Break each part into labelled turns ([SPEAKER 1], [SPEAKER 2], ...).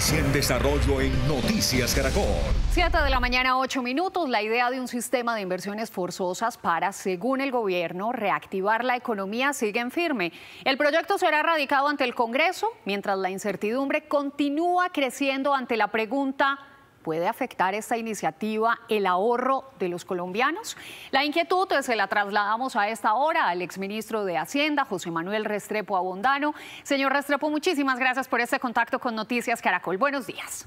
[SPEAKER 1] Noticia en desarrollo en Noticias Caracol.
[SPEAKER 2] 7 de la mañana, 8 minutos. La idea de un sistema de inversiones forzosas para, según el gobierno, reactivar la economía sigue en firme. El proyecto será radicado ante el Congreso, mientras la incertidumbre continúa creciendo ante la pregunta: ¿puede afectar esta iniciativa el ahorro de los colombianos? La inquietud se la trasladamos a esta hora al exministro de Hacienda, José Manuel Restrepo Abondano. Señor Restrepo, muchísimas gracias por este contacto con Noticias Caracol. Buenos días.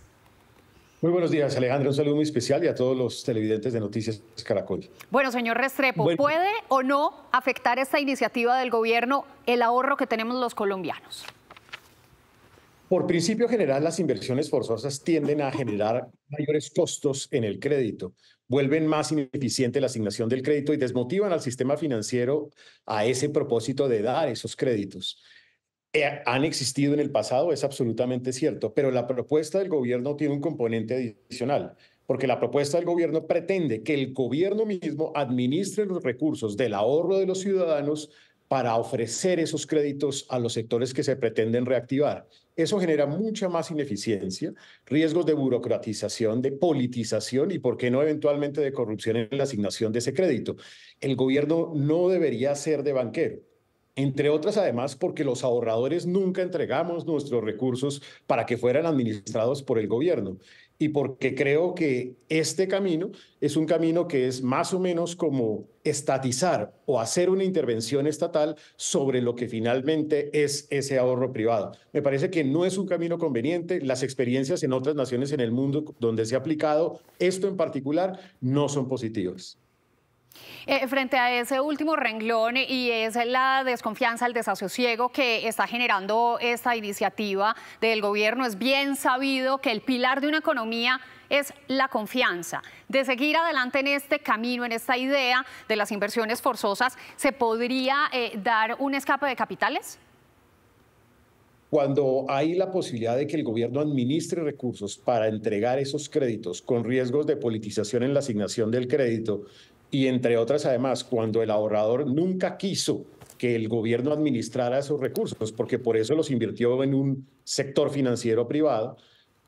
[SPEAKER 3] Muy buenos días, Alejandra. Un saludo muy especial y a todos los televidentes de Noticias Caracol.
[SPEAKER 2] Bueno, señor Restrepo, ¿puede o no afectar esta iniciativa del gobierno el ahorro que tenemos los colombianos?
[SPEAKER 3] Por principio general, las inversiones forzosas tienden a generar mayores costos en el crédito, vuelven más ineficiente la asignación del crédito y desmotivan al sistema financiero a ese propósito de dar esos créditos. Han existido en el pasado, es absolutamente cierto, pero la propuesta del gobierno tiene un componente adicional, porque la propuesta del gobierno pretende que el gobierno mismo administre los recursos del ahorro de los ciudadanos para ofrecer esos créditos a los sectores que se pretenden reactivar. Eso genera mucha más ineficiencia, riesgos de burocratización, de politización y, por qué no, eventualmente de corrupción en la asignación de ese crédito. El gobierno no debería ser de banquero. Entre otras, además, porque los ahorradores nunca entregamos nuestros recursos para que fueran administrados por el gobierno. Y porque creo que este camino es un camino que es más o menos como estatizar o hacer una intervención estatal sobre lo que finalmente es ese ahorro privado. Me parece que no es un camino conveniente. Las experiencias en otras naciones en el mundo donde se ha aplicado esto en particular no son positivas.
[SPEAKER 2] Frente a ese último renglón, y es la desconfianza, el desasosiego que está generando esta iniciativa del gobierno, es bien sabido que el pilar de una economía es la confianza. De seguir adelante en este camino, en esta idea de las inversiones forzosas, ¿se podría dar un escape de capitales?
[SPEAKER 3] Cuando hay la posibilidad de que el gobierno administre recursos para entregar esos créditos con riesgos de politización en la asignación del crédito, y entre otras, además, cuando el ahorrador nunca quiso que el gobierno administrara esos recursos, porque por eso los invirtió en un sector financiero privado,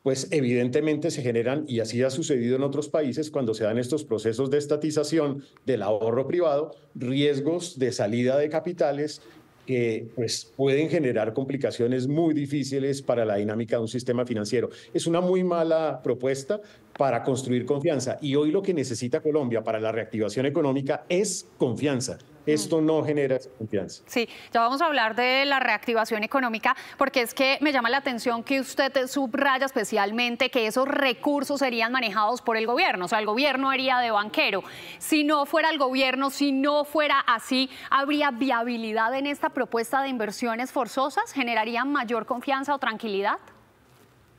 [SPEAKER 3] pues evidentemente se generan, y así ha sucedido en otros países, cuando se dan estos procesos de estatización del ahorro privado, riesgos de salida de capitales que pues, pueden generar complicaciones muy difíciles para la dinámica de un sistema financiero. Es una muy mala propuesta para construir confianza. Y hoy lo que necesita Colombia para la reactivación económica es confianza. Esto no genera esa confianza.
[SPEAKER 2] Sí, ya vamos a hablar de la reactivación económica, porque es que me llama la atención que usted subraya especialmente que esos recursos serían manejados por el gobierno, o sea, el gobierno haría de banquero. Si no fuera el gobierno, si no fuera así, ¿habría viabilidad en esta propuesta de inversiones forzosas? ¿Generaría mayor confianza o tranquilidad?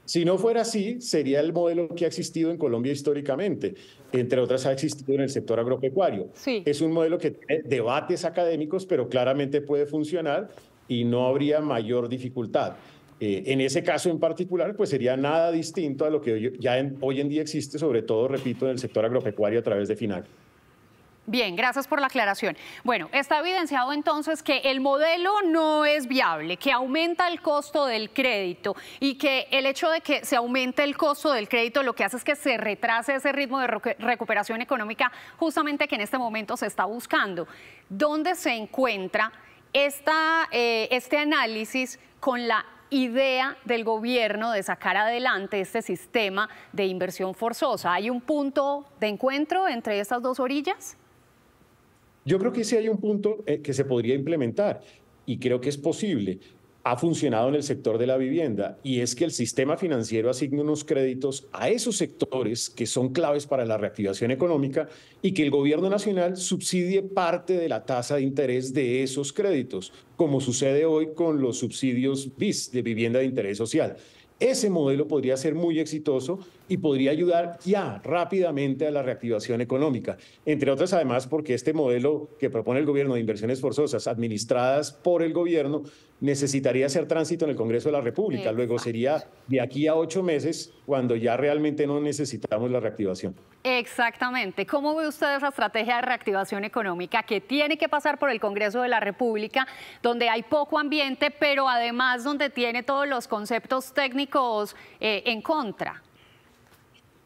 [SPEAKER 3] Si no fuera así, sería el modelo que ha existido en Colombia históricamente. Entre otras, ha existido en el sector agropecuario.
[SPEAKER 2] Sí.
[SPEAKER 3] Es un modelo que tiene debates académicos, pero claramente puede funcionar y no habría mayor dificultad. En ese caso en particular, pues sería nada distinto a lo que hoy en día existe, sobre todo, repito, en el sector agropecuario a través de FINAC.
[SPEAKER 2] Bien, gracias por la aclaración. Bueno, está evidenciado entonces que el modelo no es viable, que aumenta el costo del crédito y que el hecho de que se aumente el costo del crédito lo que hace es que se retrase ese ritmo de recuperación económica justamente que en este momento se está buscando. ¿Dónde se encuentra este análisis con la idea del gobierno de sacar adelante este sistema de inversión forzosa? ¿Hay un punto de encuentro entre estas dos orillas?
[SPEAKER 3] Yo creo que sí hay un punto que se podría implementar y creo que es posible. Ha funcionado en el sector de la vivienda y es que el sistema financiero asigne unos créditos a esos sectores que son claves para la reactivación económica y que el gobierno nacional subsidie parte de la tasa de interés de esos créditos, como sucede hoy con los subsidios BIS de vivienda de interés social. Ese modelo podría ser muy exitoso y podría ayudar ya rápidamente a la reactivación económica. Entre otras, además, porque este modelo que propone el gobierno de inversiones forzosas administradas por el gobierno necesitaría hacer tránsito en el Congreso de la República. Luego sería de aquí a 8 meses cuando ya realmente no necesitamos la reactivación.
[SPEAKER 2] Exactamente. ¿Cómo ve usted esa estrategia de reactivación económica que tiene que pasar por el Congreso de la República, donde hay poco ambiente, pero además donde tiene todos los conceptos técnicos en contra?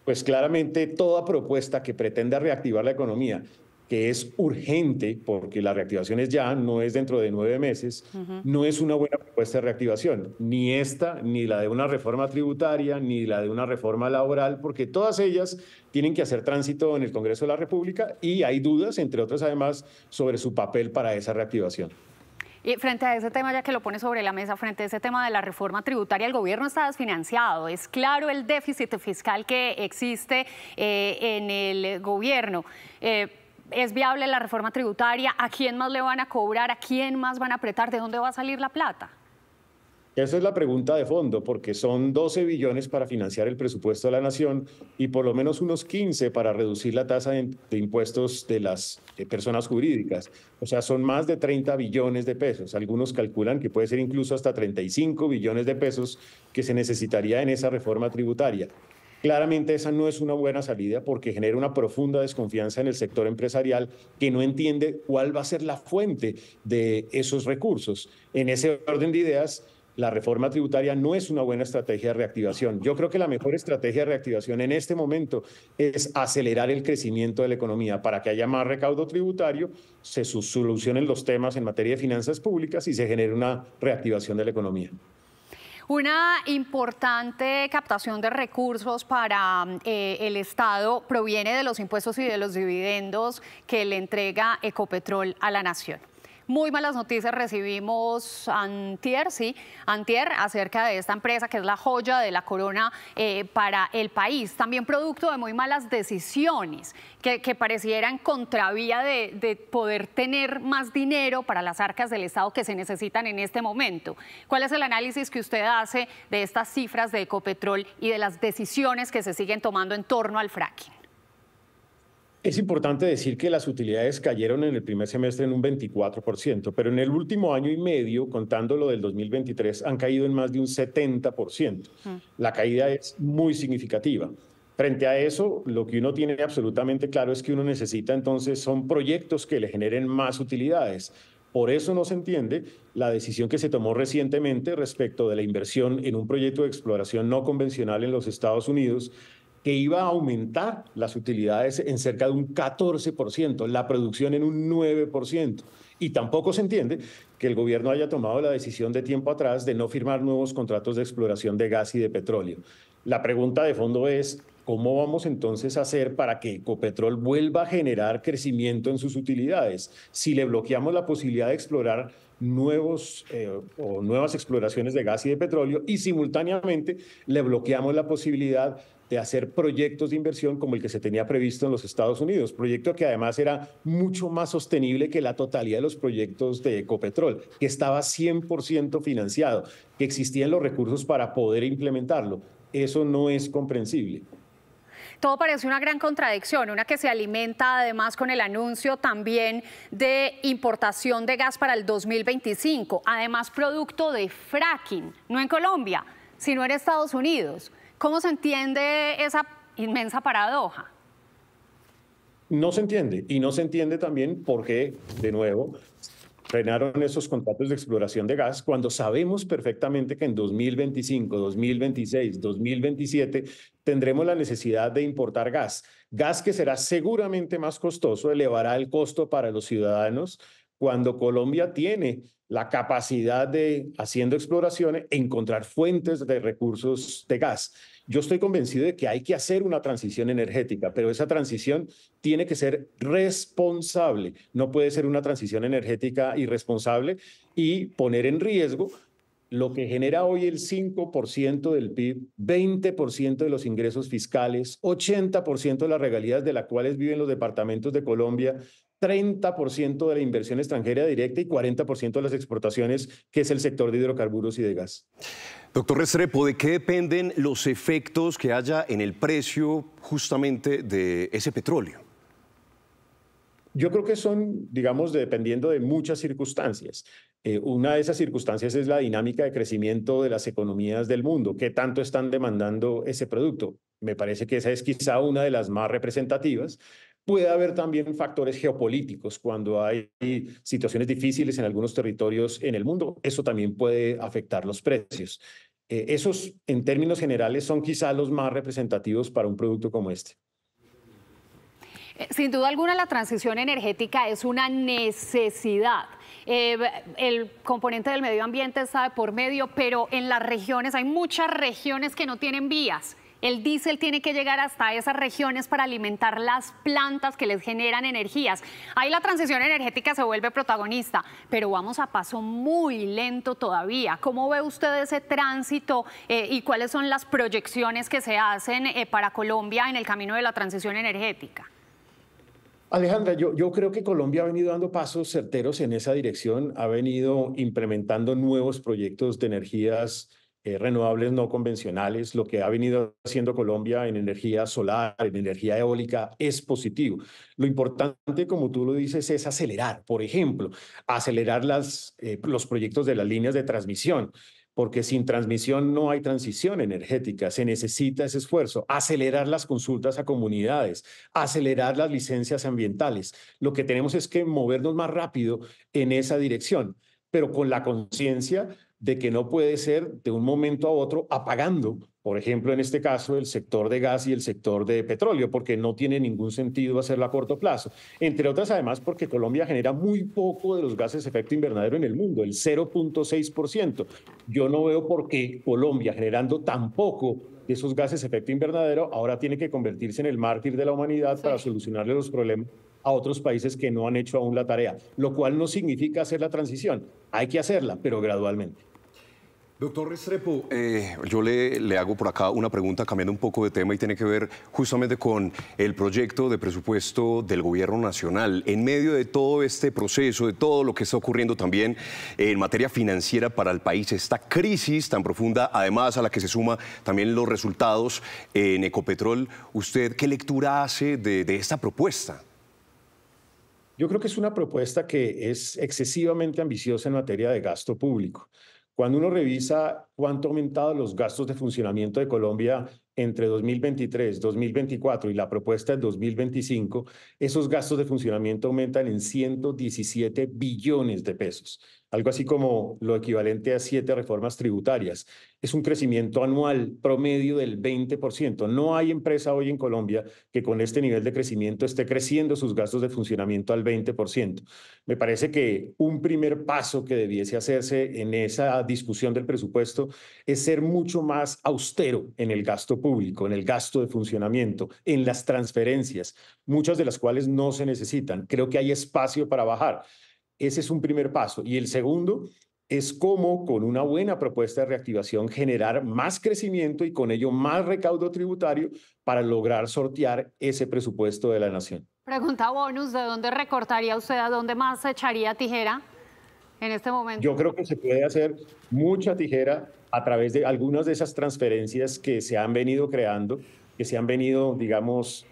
[SPEAKER 3] Pues claramente toda propuesta que pretenda reactivar la economía, que es urgente, porque la reactivación es ya, no es dentro de 9 meses, no es una buena propuesta de reactivación, ni esta, ni la de una reforma tributaria, ni la de una reforma laboral, porque todas ellas tienen que hacer tránsito en el Congreso de la República y hay dudas, entre otras además, sobre su papel para esa reactivación.
[SPEAKER 2] Y frente a ese tema, ya que lo pone sobre la mesa, frente a ese tema de la reforma tributaria, el gobierno está desfinanciado. Es claro el déficit fiscal que existe en el gobierno. ¿Es viable la reforma tributaria? ¿A quién más le van a cobrar? ¿A quién más van a apretar? ¿De dónde va a salir la plata?
[SPEAKER 3] Esa es la pregunta de fondo, porque son 12 billones para financiar el presupuesto de la nación y por lo menos unos 15 para reducir la tasa de impuestos de las personas jurídicas. O sea, son más de 30 billones de pesos. Algunos calculan que puede ser incluso hasta 35 billones de pesos que se necesitaría en esa reforma tributaria. Claramente esa no es una buena salida porque genera una profunda desconfianza en el sector empresarial que no entiende cuál va a ser la fuente de esos recursos. En ese orden de ideas, la reforma tributaria no es una buena estrategia de reactivación. Yo creo que la mejor estrategia de reactivación en este momento es acelerar el crecimiento de la economía para que haya más recaudo tributario, se solucionen los temas en materia de finanzas públicas y se genere una reactivación de la economía.
[SPEAKER 2] Una importante captación de recursos para el Estado proviene de los impuestos y de los dividendos que le entrega Ecopetrol a la nación. Muy malas noticias recibimos antier acerca de esta empresa que es la joya de la corona para el país. También producto de muy malas decisiones que parecieran contravía de poder tener más dinero para las arcas del Estado que se necesitan en este momento. ¿Cuál es el análisis que usted hace de estas cifras de Ecopetrol y de las decisiones que se siguen tomando en torno al fracking?
[SPEAKER 3] Es importante decir que las utilidades cayeron en el primer semestre en un 24%, pero en el último año y medio, contando lo del 2023, han caído en más de un 70%. La caída es muy significativa. Frente a eso, lo que uno tiene absolutamente claro es que uno necesita entonces son proyectos que le generen más utilidades. Por eso no se entiende la decisión que se tomó recientemente respecto de la inversión en un proyecto de exploración no convencional en los Estados Unidos, que iba a aumentar las utilidades en cerca de un 14%, la producción en un 9%. Y tampoco se entiende que el gobierno haya tomado la decisión de tiempo atrás de no firmar nuevos contratos de exploración de gas y de petróleo. La pregunta de fondo es, ¿cómo vamos entonces a hacer para que Ecopetrol vuelva a generar crecimiento en sus utilidades? Si le bloqueamos la posibilidad de explorar nuevas exploraciones de gas y de petróleo y simultáneamente le bloqueamos la posibilidad de hacer proyectos de inversión como el que se tenía previsto en los Estados Unidos, proyecto que además era mucho más sostenible que la totalidad de los proyectos de Ecopetrol, que estaba 100% financiado, que existían los recursos para poder implementarlo. Eso no es comprensible.
[SPEAKER 2] Todo parece una gran contradicción, una que se alimenta además con el anuncio también de importación de gas para el 2025, además producto de fracking, no en Colombia, sino en Estados Unidos. ¿Cómo se entiende esa inmensa paradoja?
[SPEAKER 3] No se entiende, y no se entiende también porque, de nuevo, frenaron esos contratos de exploración de gas cuando sabemos perfectamente que en 2025, 2026, 2027 tendremos la necesidad de importar gas. Gas que será seguramente más costoso, elevará el costo para los ciudadanos cuando Colombia tiene la capacidad de, haciendo exploraciones, encontrar fuentes de recursos de gas. Yo estoy convencido de que hay que hacer una transición energética, pero esa transición tiene que ser responsable. No puede ser una transición energética irresponsable y poner en riesgo lo que genera hoy el 5% del PIB, 20% de los ingresos fiscales, 80% de las regalías de las cuales viven los departamentos de Colombia, 30% de la inversión extranjera directa y 40% de las exportaciones, que es el sector de hidrocarburos y de gas.
[SPEAKER 4] Doctor Restrepo, ¿de qué dependen los efectos que haya en el precio justamente de ese petróleo?
[SPEAKER 3] Yo creo que son, digamos, dependiendo de muchas circunstancias. Una de esas circunstancias es la dinámica de crecimiento de las economías del mundo. ¿Qué tanto están demandando ese producto? Me parece que esa es quizá una de las más representativas. Puede haber también factores geopolíticos cuando hay situaciones difíciles en algunos territorios en el mundo. Eso también puede afectar los precios. Esos, en términos generales, son quizá los más representativos para un producto como este.
[SPEAKER 2] Sin duda alguna, la transición energética es una necesidad. El componente del medio ambiente está de por medio, pero en las regiones, hay muchas regiones que no tienen vías. El diésel tiene que llegar hasta esas regiones para alimentar las plantas que les generan energías. Ahí la transición energética se vuelve protagonista, pero vamos a paso muy lento todavía. ¿Cómo ve usted ese tránsito y cuáles son las proyecciones que se hacen para Colombia en el camino de la transición energética?
[SPEAKER 3] Alejandra, yo creo que Colombia ha venido dando pasos certeros en esa dirección, ha venido implementando nuevos proyectos de energías renovables no convencionales. Lo que ha venido haciendo Colombia en energía solar, en energía eólica, es positivo. Lo importante, como tú lo dices, es acelerar. Por ejemplo, acelerar los proyectos de las líneas de transmisión, porque sin transmisión no hay transición energética, se necesita ese esfuerzo, acelerar las consultas a comunidades, acelerar las licencias ambientales. Lo que tenemos es que movernos más rápido en esa dirección, pero con la conciencia de que no puede ser de un momento a otro apagando, por ejemplo, en este caso, el sector de gas y el sector de petróleo, porque no tiene ningún sentido hacerlo a corto plazo. Entre otras, además, porque Colombia genera muy poco de los gases de efecto invernadero en el mundo, el 0,6%. Yo no veo por qué Colombia, generando tan poco de esos gases de efecto invernadero, ahora tiene que convertirse en el mártir de la humanidad para solucionarle los problemas a otros países que no han hecho aún la tarea, lo cual no significa hacer la transición. Hay que hacerla, pero gradualmente.
[SPEAKER 4] Doctor Restrepo, yo le hago por acá una pregunta cambiando un poco de tema y tiene que ver justamente con el proyecto de presupuesto del gobierno nacional. En medio de todo este proceso, de todo lo que está ocurriendo también en materia financiera para el país, esta crisis tan profunda, además a la que se suma también los resultados en Ecopetrol, ¿usted qué lectura hace de esta propuesta?
[SPEAKER 3] Yo creo que es una propuesta que es excesivamente ambiciosa en materia de gasto público. Cuando uno revisa cuánto han aumentado los gastos de funcionamiento de Colombia entre 2023, 2024 y la propuesta en 2025, esos gastos de funcionamiento aumentan en 117 billones de pesos, algo así como lo equivalente a 7 reformas tributarias. Es un crecimiento anual promedio del 20%. No hay empresa hoy en Colombia que con este nivel de crecimiento esté creciendo sus gastos de funcionamiento al 20%. Me parece que un primer paso que debiese hacerse en esa discusión del presupuesto es ser mucho más austero en el gasto público, en el gasto de funcionamiento, en las transferencias, muchas de las cuales no se necesitan. Creo que hay espacio para bajar. Ese es un primer paso. Y el segundo es cómo, con una buena propuesta de reactivación, generar más crecimiento y con ello más recaudo tributario para lograr sortear ese presupuesto de la nación.
[SPEAKER 2] Pregunta bonus, ¿de dónde recortaría usted? ¿A dónde más echaría tijera en este momento?
[SPEAKER 3] Yo creo que se puede hacer mucha tijera a través de algunas de esas transferencias que se han venido creando, que se han venido, digamos,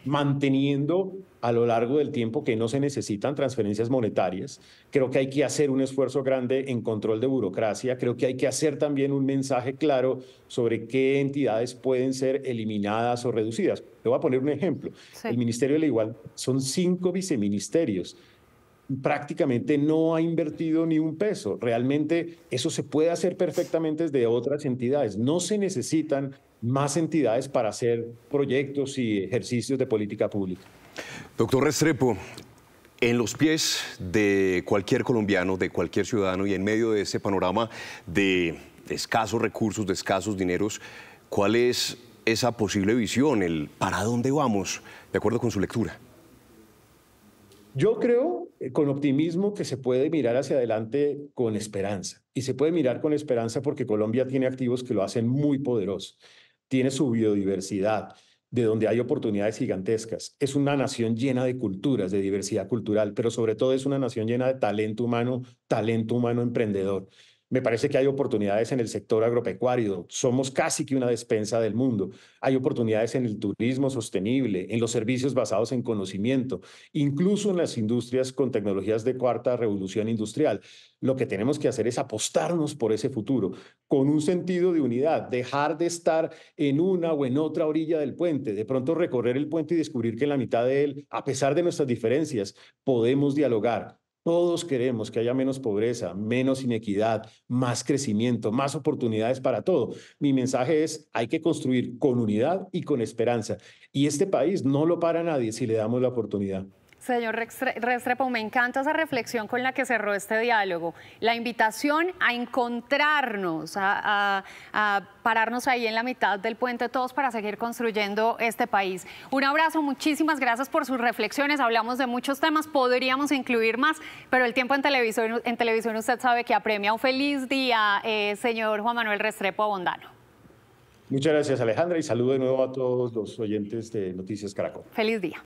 [SPEAKER 3] manteniendo a lo largo del tiempo, que no se necesitan transferencias monetarias. Creo que hay que hacer un esfuerzo grande en control de burocracia. Creo que hay que hacer también un mensaje claro sobre qué entidades pueden ser eliminadas o reducidas. Le voy a poner un ejemplo.
[SPEAKER 2] Sí.
[SPEAKER 3] El Ministerio de la Igualdad son 5 viceministerios. Prácticamente no ha invertido ni un peso. Realmente eso se puede hacer perfectamente desde otras entidades. No se necesitan más entidades para hacer proyectos y ejercicios de política pública.
[SPEAKER 4] Doctor Restrepo, en los pies de cualquier colombiano, de cualquier ciudadano y en medio de ese panorama de escasos recursos, de escasos dineros, ¿cuál es esa posible visión, el para dónde vamos, de acuerdo con su lectura?
[SPEAKER 3] Yo creo con optimismo que se puede mirar hacia adelante con esperanza. Y se puede mirar con esperanza porque Colombia tiene activos que lo hacen muy poderoso. Tiene su biodiversidad, de donde hay oportunidades gigantescas. Es una nación llena de culturas, de diversidad cultural, pero sobre todo es una nación llena de talento humano emprendedor. Me parece que hay oportunidades en el sector agropecuario. Somos casi que una despensa del mundo. Hay oportunidades en el turismo sostenible, en los servicios basados en conocimiento, incluso en las industrias con tecnologías de cuarta revolución industrial. Lo que tenemos que hacer es apostarnos por ese futuro, con un sentido de unidad, dejar de estar en una o en otra orilla del puente, de pronto recorrer el puente y descubrir que en la mitad de él, a pesar de nuestras diferencias, podemos dialogar. Todos queremos que haya menos pobreza, menos inequidad, más crecimiento, más oportunidades para todo. Mi mensaje es, hay que construir con unidad y con esperanza. Y este país no lo para nadie si le damos la oportunidad.
[SPEAKER 2] Señor Restrepo, me encanta esa reflexión con la que cerró este diálogo. La invitación a encontrarnos, a pararnos ahí en la mitad del puente todos para seguir construyendo este país. Un abrazo, muchísimas gracias por sus reflexiones. Hablamos de muchos temas, podríamos incluir más, pero el tiempo en televisión usted sabe que apremia. Un feliz día, señor Juan Manuel Restrepo Abondano.
[SPEAKER 3] Muchas gracias, Alejandra, y saludo de nuevo a todos los oyentes de Noticias Caracol.
[SPEAKER 2] Feliz día.